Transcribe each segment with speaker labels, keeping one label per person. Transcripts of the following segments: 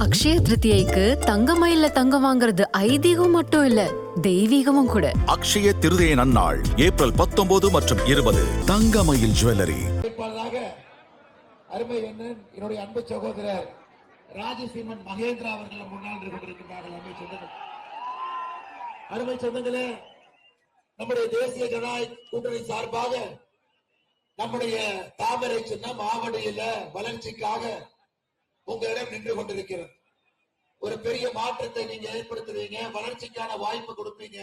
Speaker 1: அக்ஷய திருதியைக்கு தங்கமயில்ல தங்கம் வாங்குறது ஐதீகம் மட்டும் இல்ல, தெய்வீகமும் கூட.
Speaker 2: அக்ஷய திருதியை நன்னாள் ஏப்ரல் 19 மற்றும் 20. தங்கமயில் ஜுவல்லரி.
Speaker 3: அருமை அண்ணன் என்னுடைய அன்பு சகோதரர் ராஜசீமன் மகேந்திரா அவர்கள் முன்னால் கொண்டிருக்கிறார்கள். அருமை சொந்தங்களே, நம்முடைய தேசிய ஜனநாயக கூட்டணி சார்பாக நம்முடைய தாமரை சின்னம் ஆவடியில வளர்ச்சிக்காக உங்களிடம் நின்று கொண்டிருக்கிறது. ஒரு பெரிய மாற்றத்தை நீங்க ஏற்படுத்துவீங்க, வளர்ச்சிக்கான வாய்ப்பு கொடுப்பீங்க.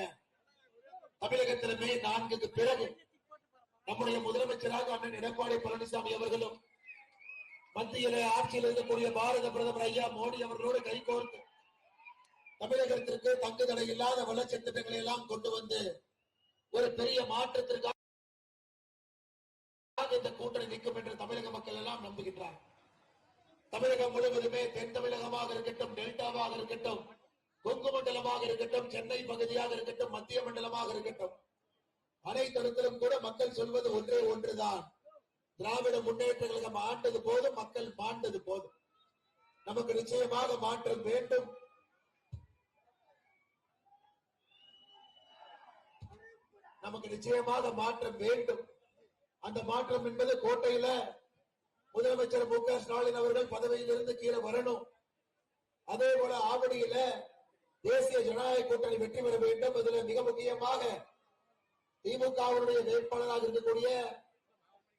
Speaker 3: தமிழகத்திலுமே 4க்கு பிறகு நம்முடைய முதலமைச்சராக அண்ணன் எடப்பாடி பழனிசாமி அவர்களும் மத்தியில ஆட்சியில் இருக்கக்கூடிய பாரத பிரதமர் ஐயா மோடி அவர்களோடு கைகோர்த்து தமிழகத்திற்கு தங்கு தடை இல்லாத வளர்ச்சி திட்டங்களை எல்லாம் கொண்டு வந்து ஒரு பெரிய மாற்றத்திற்காக இந்த கூட்டணி நிற்கும் என்று தமிழக மக்கள் எல்லாம் நம்புகின்றார். தமிழகம் முழுவதுமே தென் தமிழகமாக இருக்கட்டும், டெல்டாவாக இருக்கட்டும், கொங்கு மண்டலமாக இருக்கட்டும், சென்னை பகுதியாக இருக்கட்டும், மத்திய மண்டலமாக இருக்கட்டும், அனைத்திடத்திலும் கூட மக்கள் சொல்வது ஒன்றே ஒன்றுதான்: திராவிட முன்னேற்ற கழகம் ஆண்டது போதும், மக்கள் மாண்டது போதும். நமக்கு நிச்சயமாக மாற்றம் வேண்டும். நமக்கு நிச்சயமாக மாற்றம் வேண்டும். அந்த மாற்றம் என்பது கோட்டையில முதலமைச்சர் மு.க. ஸ்டாலின் அவர்கள் பதவியிலிருந்து கீழே வரணும். அதே போல ஆவடியில தேசிய ஜனநாயக கூட்டணி வெற்றி பெற வேண்டும். இதுல மிக முக்கியமாக திமுகவுடைய வேட்பாளராக இருக்கக்கூடிய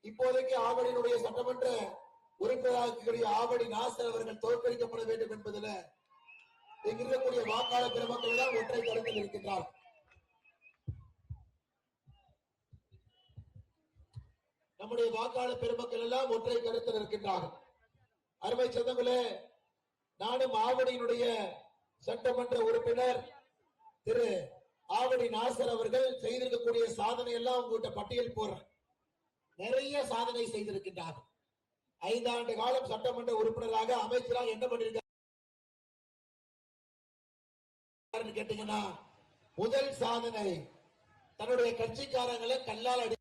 Speaker 3: இப்போதைக்கு ஆவடியினுடைய சட்டமன்ற உறுப்பினராக இருக்கக்கூடிய ஆவடி நாசர் அவர்கள் தோற்கடிக்கப்பட வேண்டும் என்பதில் இங்கு இருக்கக்கூடிய வாக்காளர் பெருமக்கள் தான் ஒற்றை கருத்தில் இருக்கின்றார். நம்முடைய வாக்காளர் பெருமக்கள் எல்லாம் ஒற்றை கருத்தில் இருக்கின்றார்கள். அருமை சொந்தங்களே, நானும் ஆவடியினுடைய சட்டமன்ற உறுப்பினர் திரு ஆவடி நாசர் அவர்கள் செய்திருக்கக்கூடிய சாதனை எல்லாம் உங்ககிட்ட பட்டியல் போடுறேன். நிறைய சாதனை செய்திருக்கின்றார்கள். 5 ஆண்டு காலம் சட்டமன்ற உறுப்பினராக, அமைச்சராக என்ன பண்ணிருக்காரு கேட்டீங்கன்னா, முதல் சாதனை தன்னுடைய கட்சிக்காரங்களை கல்லால் அடி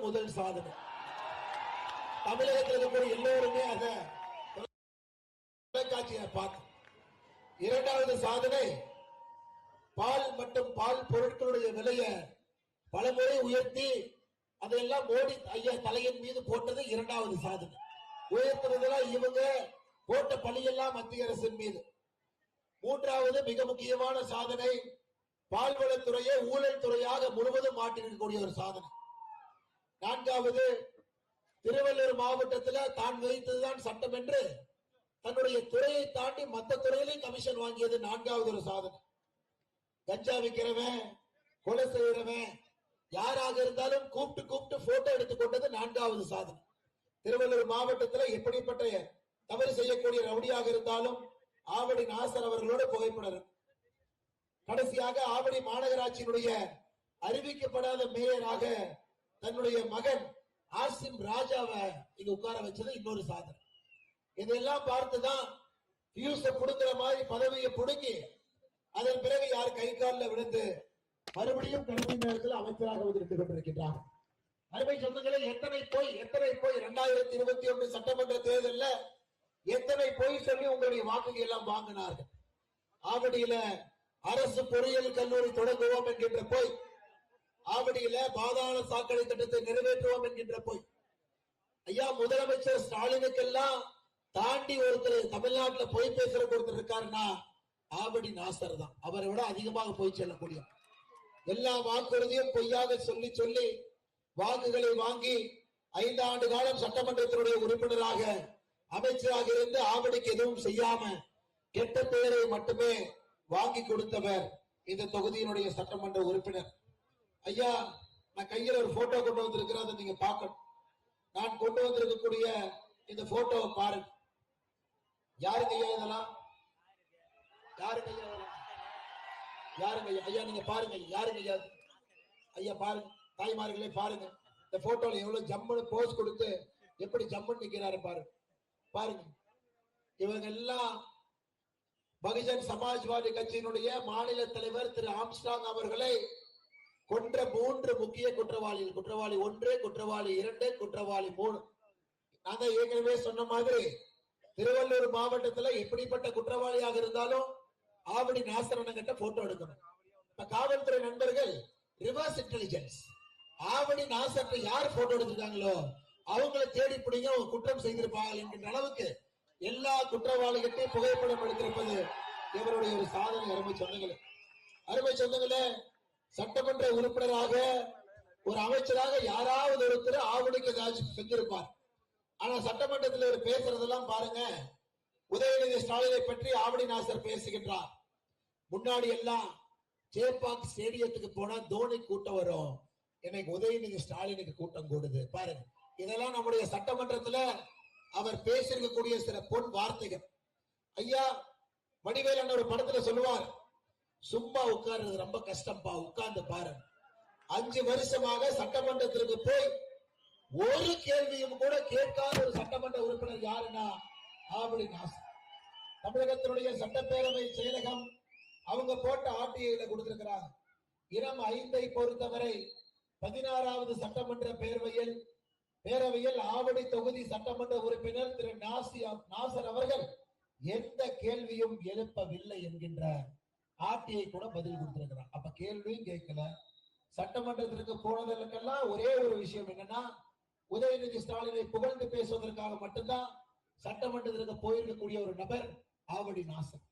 Speaker 3: முதல் சாதனை. தமிழகத்தில் இருக்கக்கூடிய எல்லோருமே அதை தொலைக்காட்சியை பார்த்து. இரண்டாவது சாதனை, பால் மற்றும் பால் பொருட்களுடைய விலையை பலமுறை உயர்த்தி அதையெல்லாம் மோடி ஐயா தலையின் மீது போட்டது இரண்டாவது சாதனை. உயர்த்துறதெல்லாம் இவங்க போட்ட பழியெல்லாம் மத்திய அரசின் மீது. மூன்றாவது மிக முக்கியமான சாதனை, பால்வளத்துறையை ஊழல் துறையாக முழுவதும் மாற்றிருக்கக்கூடிய ஒரு சாதனை. நான்காவது, திருவள்ளூர் மாவட்டத்தில் தான் வைத்ததுதான் சட்டம் என்று தன்னுடைய துறையை தாண்டி மற்ற துறையிலையும் கமிஷன் வாங்கியது நான்காவது ஒரு சாதனை. கஞ்சா விற்கிறவன், கொலை செய்யறவன் யாராக இருந்தாலும் கூப்பிட்டு போட்டோ எடுத்துக்கொண்டது நான்காவது சாதனை. திருவள்ளூர் மாவட்டத்தில் எப்படிப்பட்ட தவறு செய்யக்கூடிய ரவுடியாக இருந்தாலும் ஆவடி நாசர் அவர்களோட புகைப்படர். கடைசியாக ஆவடி மாநகராட்சியினுடைய அறிவிக்கப்படாத மேயராக தன்னுடைய மகன் ஆசிம் ராஜாவை இங்க உட்கார வச்சது இன்னொரு சாதனை. இதெல்லாம் பார்த்துதான் புடுங்குற மாதிரி பதவியை புடுங்கி அதன் பிறகு யார் கை காலில் விழுந்து மறுபடியும் கடைசி நேரத்தில் அமைச்சராக இருந்து கொண்டிருக்கின்றார். அருமை சொந்தங்களே, எத்தனை போய் 2021 சட்டமன்ற தேர்தலில் எத்தனை போய் சொல்லி உங்களுடைய வாக்குகள் எல்லாம் வாங்கினார்கள். ஆவடியில அரசு பொறியியல் கல்லூரி தொடங்குவோம் என்கின்ற போய், ஆவடியில பாதாள சாக்கடை திட்டத்தை நிறைவேற்றுவோம் என்கின்ற போய், ஐயா முதலமைச்சர் ஸ்டாலினுக்கெல்லாம் தாண்டி ஒருத்தர் தமிழ்நாட்டில் போய் பேசுற ஒருத்தர் இருக்காருன்னா ஆவடி நாசர் தான். அவரை விட அதிகமாக போய் செல்லக்கூடிய எல்லா வாக்குறுதியும் பொய்யாக சொல்லி சொல்லி வாக்குகளை வாங்கி 5 ஆண்டு காலம் சட்டமன்றத்தினுடைய உறுப்பினராக அமைச்சராக இருந்து ஆவடிக்கு எதுவும் செய்யாம கெட்ட பெயரை மட்டுமே வாங்கி கொடுத்தவர் இந்த தொகுதியினுடைய சட்டமன்ற உறுப்பினர். ஐயா, நான் கையில் ஒரு போட்டோ கொண்டு வந்திருக்கிறேன், அதை நீங்க பார்க்கணும். நான் கொண்டு வந்திருக்கக்கூடிய இந்த போட்டோவை பாருங்க. யாருங்க ஐயா இதெல்லாம்? யாருங்க ஐயா இதெல்லாம்? யாருங்க ஐயா? ஐயா நீங்க பாருங்க, யாருங்க ஐயா? ஐயா பாருங்க, தாய்மார்களே பாருங்க, இந்த போட்டோல எவ்வளவு ஜம்முன்னு போஸ் கொடுத்து எப்படி ஜம்முன்னு நிக்கிறாரு பாருங்க. பாருங்க, இவங்க எல்லாம் பகுஜன் சமாஜ்வாதி கட்சியினுடைய மாநில தலைவர் திரு ஆம்ஸ்ட்ராங் அவர்களை கொன்ற 3 முக்கிய குற்றவாளிகள், குற்றவாளி 1, குற்றவாளி 2, குற்றவாளி 3. நான் தான் ஏற்கனவே சொன்ன மாதிரி திருவள்ளூர் மாவட்டத்துல எப்படிப்பட்ட குற்றவாளியாக இருந்தாலும் ஆவடி நாசரன் கிட்ட போட்டோ எடுக்கணும். இப்ப காவல்துறை நண்பர்கள் ரிவர்ஸ் இன்டெலிஜென்ஸ், ஆவடி நாசரன் யார் போட்டோ எடுத்திருக்காங்களோ அவங்களை தேடி பிடிங்க, அவங்க குற்றம் செய்திருப்பாங்க என்கின்ற அளவுக்கு எல்லா குற்றவாளிகிட்டையும் புகைப்படம் எடுத்திருப்பது இவருடைய ஒரு சாதனை. அருமை சொந்தங்களே, சட்டமன்ற உறுப்பினராக ஒரு அமைச்சராக யாராவது ஒருத்தர் ஆவடிக்கு ஏதாச்சும் செஞ்சிருப்பார். ஆனா சட்டமன்றத்தில் ஒரு பேசுறதெல்லாம் பாருங்க, உதயநிதி ஸ்டாலினை பற்றி ஆவடி நாசர் பேசுகின்றார். முன்னாடி எல்லாம் சேப்பாக் ஸ்டேடியத்துக்கு போனா தோனி கூட்டம் வரும், இன்னைக்கு உதயநிதி ஸ்டாலினுக்கு கூட்டம் கூடுது. பாருங்க, இதெல்லாம் நம்முடைய சட்டமன்றத்துல அவர் பேசியிருக்கக்கூடிய சில பொன் வார்த்தைகள். ஐயா வடிவேல் ஒரு படத்துல சொல்லுவார், சும்மா உட்கார்றது ரொம்ப கஷ்டம்பா, உட்கார்ந்து பாரு. 5 வருஷமாக சட்டமன்றத்திற்கு போய் ஒரு கேள்வியும் கூட கேட்காத ஒரு சட்டமன்ற உறுப்பினர் யாருன்னா ஆவடி நாசர். தமிழகத்தினுடைய சட்டப்பேரவை செயலகம் அவங்க போட்ட ஆர்டிஐல கொடுத்திருக்கிறாங்க. இனம் 5 பொறுத்தவரை 16வது சட்டமன்ற பேரவையில் ஆவடி தொகுதி சட்டமன்ற உறுப்பினர் திரு நாசர் அவர்கள் எந்த கேள்வியும் எழுப்பவில்லை என்கின்ற ஆர்டிஐ கூட பதில் கொடுத்திருக்கிறார். அப்ப கேள்வியும் கேட்கல. சட்டமன்றத்திற்கு போனதற்கெல்லாம் ஒரே ஒரு விஷயம் என்னன்னா, உதயநிதி ஸ்டாலினை புகழ்ந்து பேசுவதற்காக மட்டும்தான் சட்டமன்றத்திற்கு போயிருக்கக்கூடிய ஒரு நபர் ஆவடி நாசர்.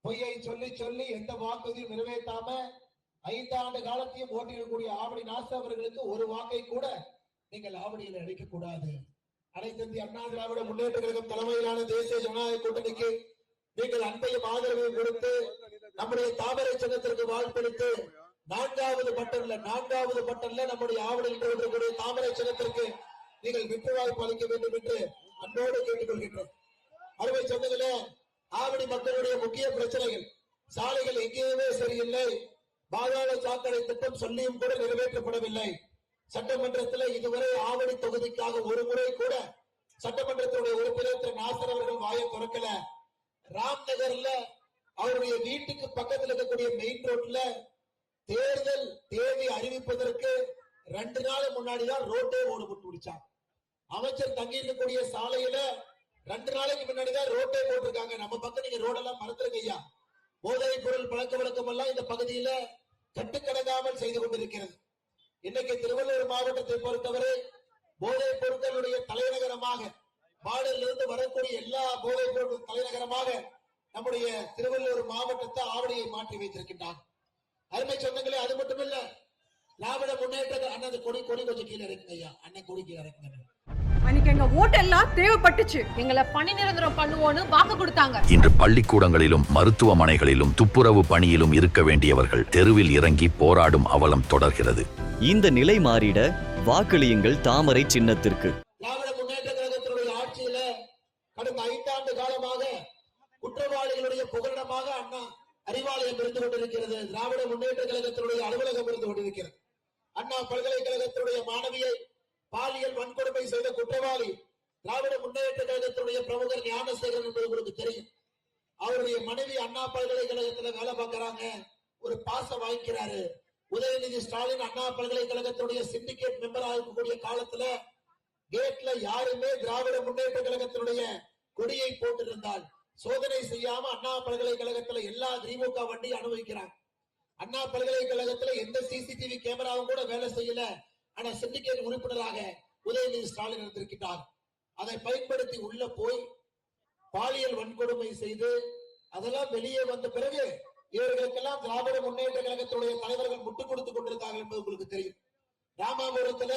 Speaker 3: பொய்யை சொல்லி சொல்லி எந்த வாக்குறுதியும் நிறைவேற்றாம 5 ஆண்டு காலத்தையும் ஓட்டியிருக்கக்கூடிய ஆவடி நாசர் அவர்களுக்கு ஒரு வாக்கை கூட நீங்கள் ஆவடியில் அளிக்க கூடாது. அனைத்து இந்திய அண்ணா திராவிட முன்னேற்ற கழகம் தலைமையிலான தேசிய ஜனநாயக கூட்டணிக்கு நீங்கள் அன்பையும் ஆதரவையும் கொடுத்து நம்முடைய தாமரை சின்னத்திற்கு வாழ்த்தளித்து 4வது பட்டன்ல நம்முடைய ஆவடியில் இருக்கக்கூடிய தாமரை சின்னத்திற்கு நீங்கள் வெற்றி வாய்ப்பு அளிக்க வேண்டும் என்று அன்போடு கேட்டுக்கொள்கின்றோம். அருமை சொந்தங்களே, ஆவடி மக்களுடைய முக்கிய பிரச்சனைகள், சாலைகள் எங்கேயுமே சரியில்லை, பாதாள சாக்கடை திட்டம் சொல்லியும் கூட நிறைவேற்றப்படவில்லை. சட்டமன்றத்தில் இதுவரை ஆவடி தொகுதிக்காக ஒரு முறை கூட சட்டமன்றத்தினுடைய உறுப்பினர் திரு நாசர் அவர்கள் வாயை திறக்கல. ராம்நகர்ல அவருடைய வீட்டுக்கு பக்கத்தில் இருக்கக்கூடிய மெயின் ரோட்ல தேர்தல் தேதி அறிவிப்பதற்கு 2 நாள் முன்னாடிதான் ரோட்டே ஓடு போட்டு முடிச்சாங்க. அமைச்சர் தங்கி இருக்கக்கூடிய சாலையில 2 நாளைக்கு முன்னாடிதான் ரோட்டே போட்டிருக்காங்க. நம்ம பக்கம் நீங்க ரோடெல்லாம் மறந்துருங்க ஐயா. போதைப் பொருள் பழக்க வழக்கம் எல்லாம் இந்த பகுதியில கட்டுக்கடங்காமல் செய்து கொண்டிருக்கிறது. இன்னைக்கு திருவள்ளூர் மாவட்டத்தை பொறுத்தவரை போதைப் பொருட்களுடைய தலைநகரமாக, பாடலிருந்து வரக்கூடிய எல்லா போதைப் பொருட்கள் தலைநகரமாக நம்முடைய திருவள்ளூர் மாவட்டத்தை ஆவடியை மாற்றி வைத்திருக்கின்றார். அருமை சொந்தங்களே, அது மட்டும் இல்ல, திராவிட முன்னேற்ற அண்ணன் கொடி கொஞ்சம் கீழே இருக்குங்க ஐயா, அண்ணன் கொடி கீழே இருக்குங்க.
Speaker 4: அன்னைக்கு எங்க ஓட்டெல்லாம் தேவைப்பட்டுச்சு, எங்களை பணி நிரந்தரம் பண்ணுவோன்னு வாக்கு கொடுத்தாங்க.
Speaker 5: இன்று பள்ளிக்கூடங்களிலும் மருத்துவமனைகளிலும் துப்புரவு பணியிலும் இருக்க வேண்டியவர்கள் தெருவில் இறங்கி போராடும் அவலம் தொடர்கிறது.
Speaker 6: இந்த நிலை மாறிட வாக்களியுங்கள் தாமரை சின்னத்திற்கு.
Speaker 3: திராவிட முன்னேற்ற கழகத்தினுடைய ஆட்சியில கடந்த 5 ஆண்டு காலமாக குற்றவாளிகளுடைய புகலிடமாக அண்ணா அறிவாலயம் இருந்து கொண்டிருக்கிறது. திராவிட முன்னேற்ற கழகத்தினுடைய அலுவலகம் இருந்து கொண்டிருக்கிறது. அண்ணா பல்கலைக்கழகத்தினுடைய மாணவியை பாலியல் வன்கொடுமை செய்த குற்றவாளி திராவிட முன்னேற்ற கழகத்தினுடைய பிரமுகர் ஞானசேகரன் என்பது உங்களுக்கு தெரியும். அவருடைய மனைவி அண்ணா பல்கலைக்கழகத்துல வேலை பார்க்கிறாங்க, ஒரு பாச வாங்கிக்கிறாரு. உதயநிதி ஸ்டாலின் அண்ணா பல்கலைக்கழகத்துடைய சிண்டிகேட் மெம்பராக இருக்கக்கூடிய காலத்துல கேட்ல யாருமே திராவிட முன்னேற்ற கழகத்தினுடைய கொடியை போட்டிருந்தால் சோதனை செய்யாம அண்ணா பல்கலைக்கழகத்துல எல்லா திமுக வண்டி அனுபவிக்கிறாங்க. அண்ணா பல்கலைக்கழகத்துல எந்த சிசிடிவி கேமராவும் கூட வேலை செய்யல. ஆனா சிண்டிகேட் உறுப்பினராக உதயநிதி ஸ்டாலின் இருந்திருக்கிறார். அதை பயன்படுத்தி உள்ள போய் பாலியல் வன்கொடுமை செய்து அதெல்லாம் வெளியே வந்த பிறகு இவர்களுக்கெல்லாம் திராவிட முன்னேற்ற கழகத்துடைய தலைவர்கள் முட்டுக் கொடுத்துக் கொண்டிருந்தார்கள் என்பது உங்களுக்கு தெரியும். ராமாபுரத்துல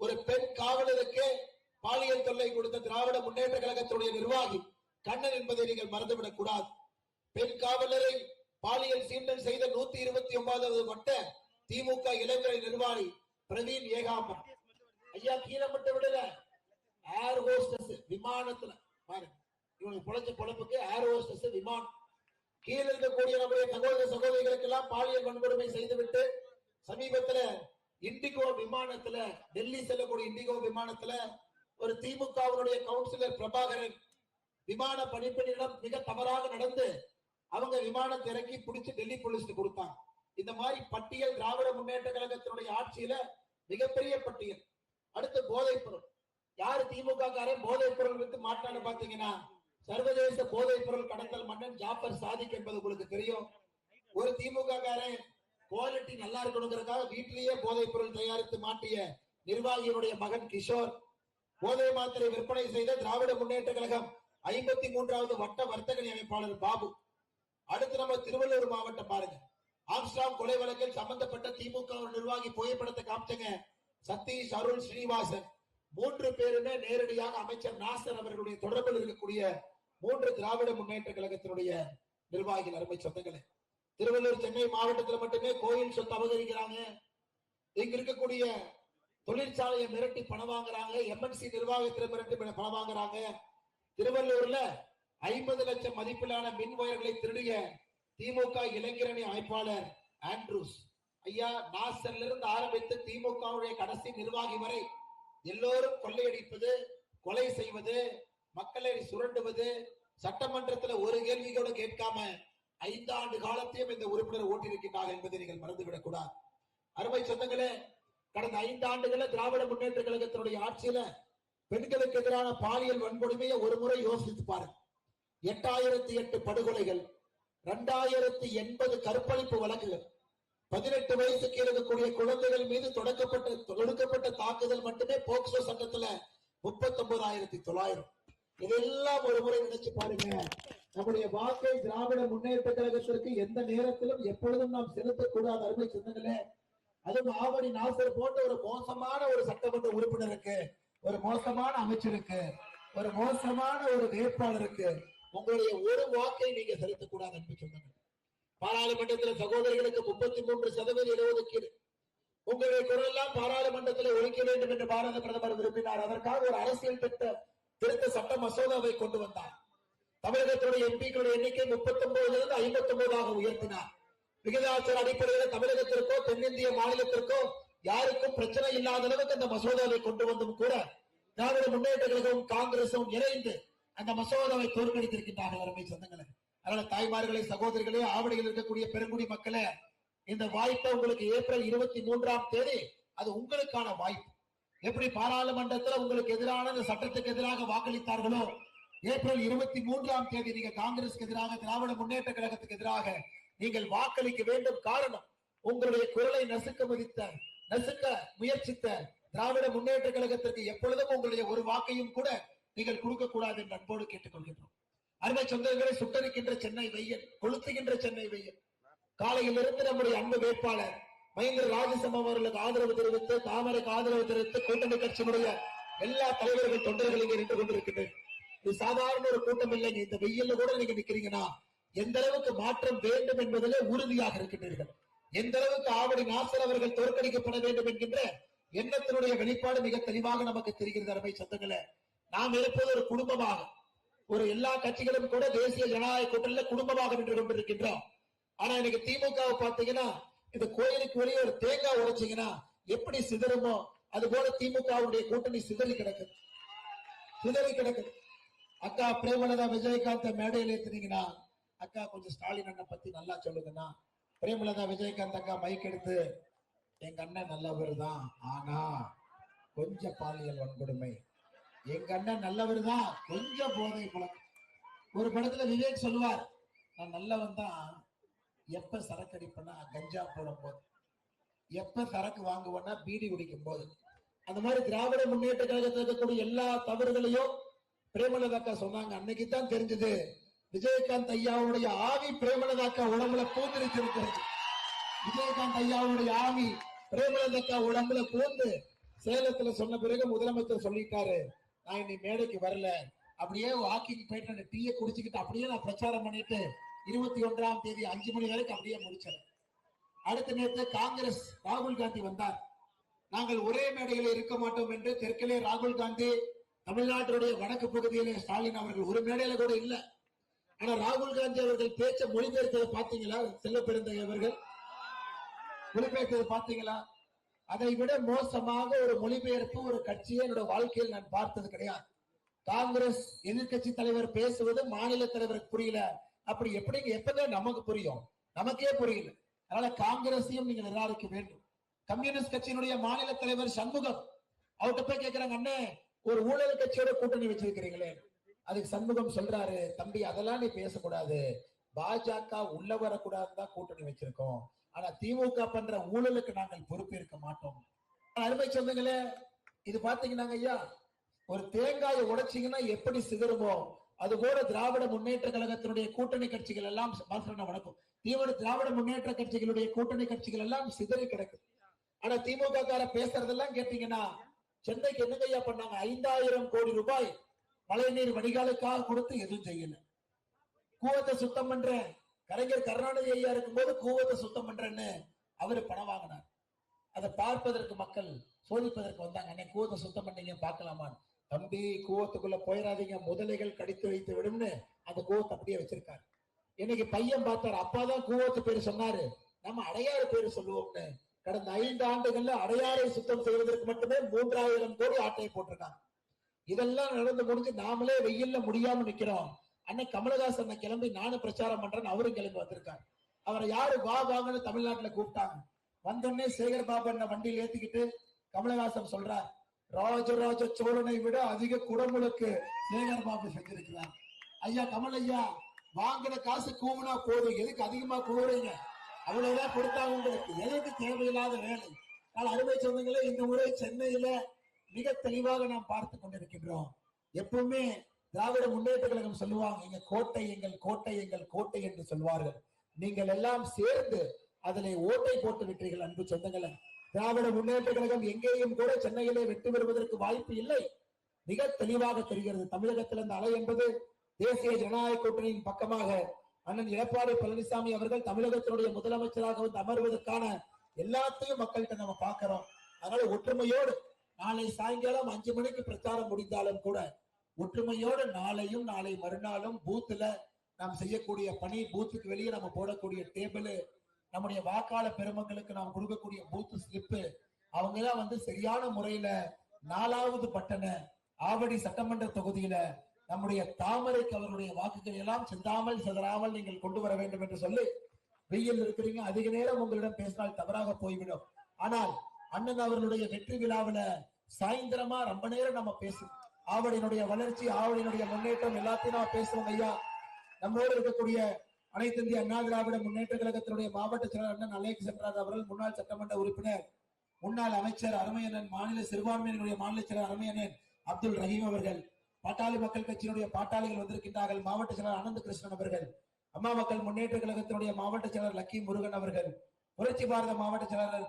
Speaker 3: ஒரு பெண் காவலருக்கு பாலியல் தொல்லை கொடுத்த திராவிட முன்னேற்ற கழகத்துடைய நிர்வாகி கண்ணன் என்பதை நீங்கள் மறந்துவிடக் கூடாது. பெண் காவலரை பாலியல் சீண்டல் செய்த 129வது வட்ட திமுக இளைஞரை நிர்வாகி பிரவீன் ஏகாம்பரம் ஐயா கீழே மட்டும் விடல, ஏர் ஹோஸ்டஸ் விமானத்துல பாருங்க, இவனுக்கு பொழைச்ச பொழப்புக்கு ஏர் ஹோஸ்டஸ் விமானம் கீழே இருக்கக்கூடிய நம்முடைய சகோதர சகோதரிகளுக்கு எல்லாம் பாலியல் வன்கொடுமை செய்துவிட்டு சமீபத்துல இண்டிகோ விமானத்துல டெல்லி செல்லக்கூடிய இண்டிகோ விமானத்துல ஒரு திமுகவினுடைய கவுன்சிலர் பிரபாகரன் விமான பணிப்பெண்ணிடம் மிக தவறாக நடந்து அவங்க விமானத்தை இறக்கி பிடிச்சு டெல்லி போலீஸ்க்கு கொடுத்தாங்க. இந்த மாதிரி பட்டியல் திராவிட முன்னேற்ற கழகத்தினுடைய ஆட்சியில மிகப்பெரிய பட்டியல். அடுத்து போதைப் பொருள். யாரு திமுக காரன் போதைப் பொருள் விட்டு மாட்டான்னு பாத்தீங்கன்னா சர்வதேச போதைப் பொருள் கடத்தல் மன்னன் ஜாஃபர் சாதிக் என்பது உங்களுக்கு தெரியும். ஒரு திமுக காரன் குவாலிட்டி நல்லா இருக்கணுங்கிறதுக்காக வீட்டிலேயே போதைப் பொருள் தயாரித்து மாட்டிய நிர்வாகியினுடைய மகன் கிஷோர். போதை மாத்திரை விற்பனை செய்த திராவிட முன்னேற்ற கழகம் 53வது வட்ட வர்த்தக அமைப்பாளர் பாபு. அடுத்து நம்ம திருவள்ளூர் மாவட்டம் பாருங்க. ஆம்ஸ்டாம் கொலை வழக்கில் சம்பந்தப்பட்ட திமுக நிர்வாகி புகைப்படத்தை காமிச்சங்க சதீஷ், அருள், ஸ்ரீனிவாசன். 3 பேருமே நேரடியாக அமைச்சர் நாசர் அவர்களுடைய தொடர்பில் இருக்கக்கூடிய 3 திராவிட முன்னேற்ற கழகத்தினுடைய நிர்வாகிகள். அருமை சொந்தங்களே, திருவள்ளூர் சென்னை மாவட்டத்தில் மட்டுமே கோயில் சொத்து அபகரிக்கிறாங்க. இங்க இருக்கக்கூடிய தொழிற்சாலையை மிரட்டி பணம் வாங்குறாங்க. எம்என்சி நிர்வாகத்தில் மிரட்டி பணம் வாங்குறாங்க. திருவள்ளூர்ல 50 லட்சம் மதிப்பிலான மின் வயர்களை திருடிய திமுக இளைஞரணி அமைப்பாளர் ஆண்ட்ரூஸ் ஐயா. நாசர்ல இருந்து ஆரம்பித்து திமுகவுடைய கடைசி நிர்வாகி வரை எல்லோரும் கொள்ளையடிப்பது, கொலை செய்வது, மக்களை சுரண்டுவது, சட்டமன்றத்தில் ஒரு கேள்வி கூட கேட்காம 5 ஆண்டு காலத்தையும் இந்த உறுப்பினர் ஓட்டியிருக்கிறார் என்பதை நீங்கள் மறந்துவிடக் கூடாது. அருமை சொந்தங்களே, கடந்த 5 ஆண்டுகள திராவிட முன்னேற்ற கழகத்தினுடைய ஆட்சியில பெண்களுக்கு எதிரான பாலியல் வன்கொடுமையை ஒரு முறை யோசித்து பாருங்க. 8008 படுகொலைகள், 2080 கற்பழிப்பு வழக்குகள், 18 வயசுக்கு இருக்கக்கூடிய குழந்தைகள் மீது தொடுக்கப்பட்ட தாக்குதல் மட்டுமே போக்சோ சட்டத்துல 39,900. இதெல்லாம் ஒரு முறை நினைச்சு பாருங்க. நம்முடைய வாக்கை திராவிட முன்னேற்ற கழகத்திற்கு எந்த நேரத்திலும் எப்பொழுதும் நாம் செலுத்தக்கூடாது. அருமை சொந்தங்களே, அதுவும் ஆவணி நாசர் போன்ற ஒரு மோசமான ஒரு சட்டமன்ற உறுப்பினருக்கு, ஒரு மோசமான அமைச்சருக்கு, ஒரு மோசமான ஒரு வேட்பாளருக்கு உங்களுடைய ஒரு வாக்கை நீங்க செலுத்தக்கூடாது என்று சொன்னாங்க. பாராளுமன்றத்தில் சகோதரிகளுக்கு 33% இடஒதுக்கீடு. உங்களுடைய குரல் எல்லாம் பாராளுமன்றத்தில் ஒழிக்க வேண்டும் என்று பாரத பிரதமர் விரும்பினார். அதற்காக ஒரு அரசியல் திருத்த சட்ட மசோதாவை கொண்டு வந்தார். தமிழகத்துடைய எம்பிக்களுடைய எண்ணிக்கை 39 59 உயர்த்தினார். விகிதாச்சார அடிப்படையில் தமிழகத்திற்கோ தென்னிந்திய மாநிலத்திற்கோ யாருக்கும் பிரச்சனை இல்லாத அளவுக்கு அந்த மசோதாவை கொண்டு வந்தும் கூட திராவிட முன்னேற்ற கழகமும் காங்கிரசும் இணைந்து அந்த மசோதாவை தோற்கடித்திருக்கின்றார்கள். அருமை சொந்தங்களே, அதனால தாய்மார்களை, சகோதரிகளே, ஆவடியில் இருக்கக்கூடிய பெருங்குடி மக்களே, இந்த வாய்ப்பை உங்களுக்கு ஏப்ரல் 23ஆம் தேதி அது உங்களுக்கான வாய்ப்பு. எப்படி பாராளுமன்றத்தில் உங்களுக்கு எதிரான இந்த சட்டத்துக்கு எதிராக வாக்களித்தார்களோ, ஏப்ரல் 23ஆம் தேதி நீங்க காங்கிரசுக்கு எதிராக, திராவிட முன்னேற்ற கழகத்துக்கு எதிராக நீங்கள் வாக்களிக்க வேண்டும். காரணம், உங்களுடைய குரலை நசுக்க முயற்சித்த திராவிட முன்னேற்ற கழகத்திற்கு எப்பொழுதும் உங்களுடைய ஒரு வாக்கையும் கூட நீங்கள் கொடுக்க கூடாது என்று அன்போடு கேட்டுக்கொள்கின்றோம். அருமை சொந்தங்களை, சுட்டரிக்கின்ற சென்னை வெயில், கொளுத்துகின்ற சென்னை வெயில். காலையில் இருந்து நம்முடைய அன்பு வேட்பாளர் மஹிந்த ராஜசபா அவர்களுக்கு ஆதரவு தெரிவித்து, தாமரைக்கு ஆதரவு தெரிவித்து, கூட்டணி கட்சியினுடைய எல்லா தலைவர்கள், தொண்டர்கள் இங்கே நின்று கொண்டிருக்கின்றனர். இது சாதாரண ஒரு கூட்டம் இல்லைங்க. இந்த வெயில்ல கூட நீங்க நிக்கிறீங்கன்னா எந்த அளவுக்கு மாற்றம் வேண்டும் என்பதிலே உறுதியாக இருக்கின்றீர்கள். எந்த அளவுக்கு ஆவடி நாசர் அவர்கள் தோற்கடிக்கப்பட வேண்டும் என்கின்ற எண்ணத்தினுடைய வெளிப்பாடு மிக தெளிவாக நமக்கு தெரிகிறது. அருமை சொந்தங்களே, நாம் இருப்பது ஒரு குடும்பமாக, ஒரு எல்லா கட்சிகளும் கூட தேசிய ஜனநாயக கூட்டணியில குடும்பமாக நின்று கொண்டிருக்கின்றோம். ஆனா இன்னைக்கு திமுகவை பார்த்தீங்கன்னா, இந்த கோயிலுக்கு வெளியே ஒரு தேங்காய் உடைச்சீங்கன்னா எப்படி சிதறுமோ அது போல திமுகவுடைய கூட்டணி சிதறி கிடக்குது. அக்கா பிரேமலதா விஜயகாந்த் மேடையில் ஏத்துனீங்கன்னா, அக்கா கொஞ்சம் ஸ்டாலின் அண்ணன் பத்தி நல்லா சொல்லுங்கன்னா, பிரேமலதா விஜயகாந்த் அக்கா மைக் எடுத்து, எங்க அண்ணன் நல்லவர் தான், ஆனா கொஞ்சம் பாலியல் வன்கொடுமை, எங்க அண்ணன் நல்லவர் தான், கொஞ்சம் போதை பழக்கம். ஒரு படத்துல விவேக் சொல்லுவார், நான் நல்லவன் தான் எப்ப சரக்கு அடிப்பேன்னா கஞ்சா போடும் போது, எப்ப சரக்கு வாங்குவேன்னா பீடி குடிக்கும் போது. அந்த மாதிரி திராவிட முன்னேற்ற கழகத்தில் இருக்கக்கூடிய எல்லா தவறுகளையும் பிரேமலதாக்கா சொன்னாங்க. அன்னைக்கு தான் தெரிஞ்சது விஜயகாந்த் ஐயாவுடைய ஆவி பிரேமலதாக்கா உடம்புல பூந்திருக்கிறது. விஜயகாந்த் ஐயாவுடைய ஆவி பிரேமலதாக்கா உடம்புல பூந்து சேலத்துல சொன்ன பிறகு முதலமைச்சர் சொல்லிட்டாரு, நான் இன்னை மேடைக்கு வரல, அப்படியே வாக்கிங் போயிட்டு அந்த டீயை குடிச்சுக்கிட்டு அப்படியே நான் பிரச்சாரம் பண்ணிட்டு 21ஆம் தேதி 5 மணி வரைக்கும் அப்படியே முடிச்சேன். அடுத்த நேரத்தில் காங்கிரஸ் ராகுல் காந்தி வந்தார். நாங்கள் ஒரே மேடையில் இருக்க மாட்டோம் என்று தெற்கிலே ராகுல் காந்தி, தமிழ்நாட்டினுடைய வடக்கு பகுதியிலே ஸ்டாலின் அவர்கள் ஒரு மேடையில கூட இல்லை. ஆனா ராகுல் காந்தி அவர்கள் பேச்ச மொழிபெயர்த்ததை பாத்தீங்களா? செல்ல பெருந்தகை அவர்கள் மொழிபெயர்த்ததை பாத்தீங்களா? அதை விட மோசமாக ஒரு மொழிபெயர்ப்பு ஒரு கட்சியை என்னோட வாழ்க்கையில் நான் பார்த்தது கிடையாது. காங்கிரஸ் எதிர்கட்சி தலைவர் பேசுவது மாநில தலைவருக்கு புரியல, அப்படி எப்படிங்க எப்பங்க நமக்கு புரியும்? நமக்கே புரியல. அதனால காங்கிரஸையும் நீங்க நிராகரிக்க வேண்டும். கம்யூனிஸ்ட் கட்சியினுடைய மாநில தலைவர் சண்முகம் அவர்கிட்ட போய் கேட்கிறாங்க, அண்ணே ஒரு ஊழல் கட்சியோட கூட்டணி வச்சிருக்கிறீங்களே. அதுக்கு சண்முகம் சொல்றாரு, தம்பி அதெல்லாம் நீ பேசக்கூடாது, பாஜக உள்ள வரக்கூடாதுதான் கூட்டணி வச்சிருக்கோம், ஆனா திமுக பண்ற ஊழலுக்கு நாங்கள் பொறுப்பேற்க மாட்டோம். அருமை சொந்தங்களே, இது பாத்தீங்கன்னா ஐயா, ஒரு தேங்காயை உடைச்சிங்கன்னா எப்படி சிதறுமோ அது போல திராவிட முன்னேற்ற கழகத்தினுடைய கூட்டணி கட்சிகள் எல்லாம் வணக்கம் திராவிட முன்னேற்ற கட்சிகளுடைய கூட்டணி கட்சிகள் எல்லாம் சிதறி கிடக்குது. ஆனா திமுக கார பேசுறதெல்லாம் கேட்டீங்கன்னா, சென்னைக்கு என்னங்கய்யா பண்ணாங்க? 5000 கோடி ரூபாய் மழைநீர் வடிகாலுக்காக கொடுத்து எதுவும் செய்யல. கூவத்தை சுத்தம் பண்ற கலைஞர் கருணாநிதி ஐயா இருக்கும்போது கூவத்தை சுத்தம் பண்றேன்னு அவரு பணம் வாங்கினார். அதை பார்ப்பதற்கு மக்கள் சோதிப்பதற்கு வந்தாங்க, அன்னை கூவத்தை சுத்தம் பண்ணீங்க பார்க்கலாமா? தம்பி கூவத்துக்குள்ள போயிடாதீங்க, முதலைகள் கடித்து வைத்து விடும்னு அந்த கூவத்தை அப்படியே வச்சிருக்காரு. இன்னைக்கு பையன் பார்த்தாரு, அப்பாதான் கூவத்து பேரு சொன்னாரு, நம்ம அடையாறு பேரு சொல்லுவோம்னு கடந்த 5 ஆண்டுகள்ல அடையாறை சுத்தம் செய்வதற்கு மட்டுமே 3000 கோடி ஆட்டையை போட்டிருக்காங்க. இதெல்லாம் நடந்து முடிஞ்சு நாமளே வெயில்ல முடியாம நிக்கிறோம். அன்னை கமலஹாசன் கிளம்பி நானும் பிரச்சாரம் பண்றேன்னு அவரும் கிளம்பி வந்திருக்காரு. அவரை யாரு வா வாங்கன்னு தமிழ்நாட்டுல கூப்பிட்டாங்க. வந்தோடனே சேகர் பாபு என்ன வண்டியில் ஏத்திக்கிட்டு கமலஹாசன் சொல்றார், ராஜராஜ சோழனை விட அதிக குடமுழுக்கு சேகர் பாபு செஞ்சிருக்கிறார். ஐயா கமல் ஐயா, வாங்கின காசு கூவுனா போதும், எதுக்கு அதிகமா கூவுறீங்க? அவ்வளவுதான் கொடுத்தாங்க உங்களுக்கு, எதற்கு தேவையில்லாத வேலை. ஆனால் அருமை சொந்தங்களே, இந்த முறை சென்னையில மிக தெளிவாக நாம் பார்த்து கொண்டிருக்கின்றோம். எப்பவுமே திராவிட முன்னேற்ற கழகம் சொல்லுவாங்க, எங்க கோட்டை எங்கள் கோட்டை எங்கள் கோட்டை என்று சொல்வார்கள். நீங்கள் எல்லாம் சேர்ந்து அதிலே ஓட்டை போட்டு விட்டீர்கள். அன்பு சொந்தங்களை, திராவிட முன்னேற்ற கழகம் எங்கேயும் கூட சென்னையிலே வெற்றி பெறுவதற்கு வாய்ப்பு இல்லை. மிக தெளிவாக தெரிகிறது. தமிழகத்தில் இந்த அலை என்பது தேசிய ஜனநாயக கூட்டணியின் பக்கமாக அண்ணன் எடப்பாடி பழனிசாமி அவர்கள் தமிழகத்தினுடைய முதலமைச்சராக வந்து அமர்வதற்கான எல்லாத்தையும் மக்கள்கிட்ட நம்ம பார்க்கிறோம். அதனால ஒற்றுமையோடு நாளை சாயங்காலம் 5 மணிக்கு பிரச்சாரம் முடிந்தாலும் கூட ஒற்றுமையோடு நாளையும் நாளை மறுநாளும் பூத்துல நாம் செய்யக்கூடிய பணி, பூத்துக்கு வெளியே நம்ம போடக்கூடிய டேபிள், நம்முடைய வாக்காளர் பெருமக்களுக்கு நாம் கொடுக்கக்கூடிய பூத்து ஸ்லிப்பு, அவங்க எல்லாம் வந்து சரியான முறையில 4வது பட்டண ஆவடி சட்டமன்ற தொகுதியில நம்முடைய தாமரைக்கு அவருடைய வாக்குகள் எல்லாம் சிந்தாமல் சிதறாமல் நீங்கள் கொண்டு வர வேண்டும் என்று சொல்லி, வெயில் இருக்கிறீங்க, அதிக நேரம் உங்களிடம் பேசினால் தவறாக போய்விடும். ஆனால் அண்ணன் அவர்களுடைய வெற்றி விழாவில சாயந்தரமா ரொம்ப நேரம் நம்ம பேசுவோம். ஆவடியினுடைய வளர்ச்சி, ஆவடியினுடைய முன்னேற்றம் எல்லாத்தையும் நம்ம பேசுவோம். ஐயா, நம்மோடு இருக்கக்கூடிய அனைத்து இந்திய அண்ணா திராவிட முன்னேற்ற கழகத்தினுடைய மாவட்ட செயலர் அண்ணன் அலெக்சாண்டர் அவர்கள், முன்னாள் சட்டமன்ற உறுப்பினர், முன்னாள் அமைச்சர் அருமையண்ணன், மாநில சிறுபான்மையினுடைய மாநில செயலர் அருமையண்ணன் அப்துல் ரஹீம் அவர்கள், பாட்டாளி மக்கள் கட்சியினுடைய பாட்டாளிகள் வந்திருக்கின்றார்கள், மாவட்ட செயலர் அனந்த கிருஷ்ணன் அவர்கள், அம்மா மக்கள் முன்னேற்ற கழகத்தினுடைய மாவட்ட செயலர் லக்கி முருகன் அவர்கள், புரட்சி பாரத மாவட்ட செயலாளர்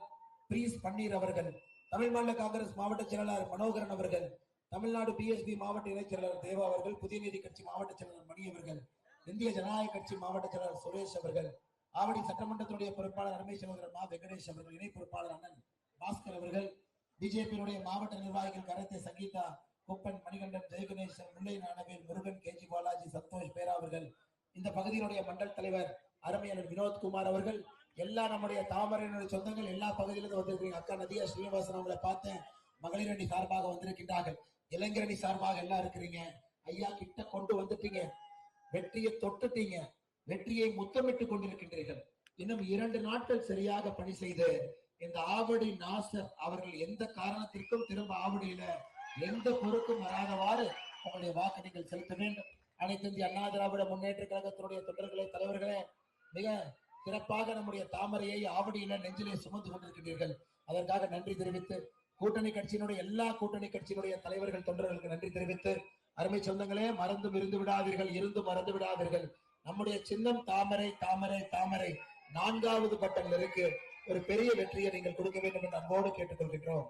Speaker 3: பிரீஸ் பன்னீர் அவர்கள், தமிழ் மாநில காங்கிரஸ் மாவட்ட செயலாளர் மனோகரன் அவர்கள், தமிழ்நாடு பிஎஸ்பி மாவட்ட இணைச் செயலாளர் தேவா அவர்கள், புதிய நீதி கட்சி மாவட்ட செயலாளர் மணி அவர்கள், இந்திய ஜனநாயக கட்சி மாவட்ட செயலாளர் சுரேஷ் அவர்கள், ஆவடி சட்டமன்றத்துடைய பொறுப்பாளர் அருமை சகோதரர் மா வெங்கடேஷ் அவர்கள், இணை பொறுப்பாளர் அண்ணன் பாஸ்கர் அவர்கள், பிஜேபியினுடைய மாவட்ட நிர்வாகிகள் கரத்தே சங்கீதா, குப்பன், மணிகண்டன், ஜெயகணேசன், முல்லை நாணவேல், முருகன், கேஜி பாலாஜி, சந்தோஷ் பேரா அவர்கள், இந்த பகுதியினுடைய மண்டல் தலைவர் அருமையாளர் வினோத்குமார் அவர்கள், எல்லா நம்முடைய தாமரையினுடைய சொந்தங்கள் எல்லா பகுதியிலிருந்து வந்திருக்கிறீங்க. அக்கா நதியா ஸ்ரீனிவாசன் அவங்களை பார்த்தேன், மகளிர் அணி சார்பாக வந்திருக்கின்றார்கள், இளைஞர் அணி சார்பாக எல்லாம் இருக்கிறீங்க. ஐயா கிட்ட கொண்டு வந்துட்டீங்க, வெற்றியை தொட்டுட்டீங்க, வெற்றியை முத்தமிட்டுக் கொண்டிருக்கின்றீர்கள். இன்னும் 2 நாட்கள் சரியாக பணி செய்து இந்த ஆவடி நாசர் அவர்கள் எந்த காரணத்திற்கும் திரும்ப ஆவடியில எந்த பொருட்கும் வராதவாறு உங்களுடைய வாக்கு நீங்கள் செலுத்த வேண்டும். அனைத்து இந்திய அண்ணா திராவிட முன்னேற்ற கழகத்தினுடைய தொண்டர்களே, தலைவர்களே, மிக சிறப்பாக நம்முடைய தாமரையை ஆவடியில நெஞ்சிலே சுமந்து கொண்டிருக்கிறீர்கள். அதற்காக நன்றி தெரிவித்து, கூட்டணி கட்சியினுடைய எல்லா கூட்டணி கட்சியினுடைய தலைவர்கள் தொண்டர்களுக்கு நன்றி தெரிவித்து, அருமை சொந்தங்களே, மறந்தும் இருந்து விடாதீர்கள், இருந்து மறந்து விடாதீர்கள். நம்முடைய சின்னம் தாமரை, தாமரை, தாமரை. 4வது பட்டன்ல இருக்கு. ஒரு பெரிய வெற்றியை நீங்கள் கொடுக்க வேண்டும் என்று அன்போடு கேட்டுக்கொள்கின்றோம்.